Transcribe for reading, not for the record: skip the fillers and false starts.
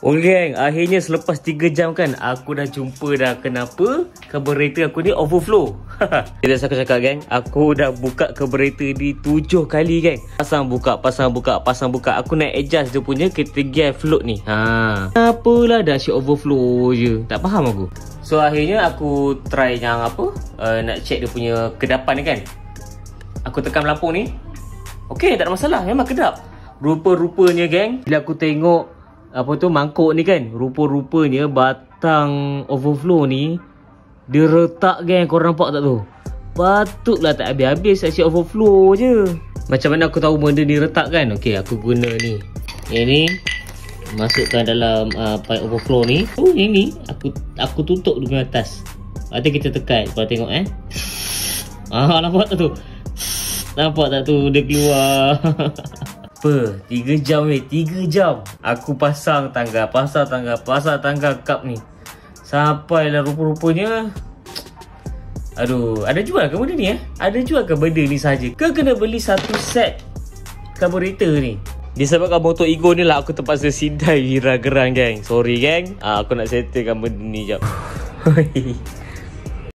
Oh geng, akhirnya selepas 3 jam kan, aku dah jumpa dah kenapa carburetor aku ni overflow. Tidak saya cakap geng, aku dah buka carburetor di 7 kali geng. Pasang buka, pasang buka, pasang buka. Aku nak adjust dia punya ketinggian float ni. Apalah dah asyik overflow je. Tak faham aku. So akhirnya aku try yang apa, nak check dia punya kedapan ni kan. Aku tekan pelampung ni. Okey, tak ada masalah, memang kedap. Rupa-rupanya geng, bila aku tengok apa tu mangkuk ni kan, rupa-rupanya batang overflow ni dia retak geng. Korang nampak tak tu? Patutlah tak habis-habis, asyik overflow je. Macam mana aku tahu benda ni retak kan? Okey, aku guna ni. Ini masukkan dalam pipe overflow ni. Oh, yang ni aku tutup di atas. Lepas kita tekan, kau tengok nampak tak tu? Nampak tak tu dia keluar. 3 jam 3 jam aku pasang tangga, pasang tangga kap ni. Sampailah rupa-rupanya. Aduh, ada jual ke benda ni Ada jual ke benda ni saja? Ke kena beli satu set carburetor ni? Disebabkan motor ego ni lah aku terpaksa sidai Wira Gerang geng. Sorry geng, aku nak settlekan benda ni jap.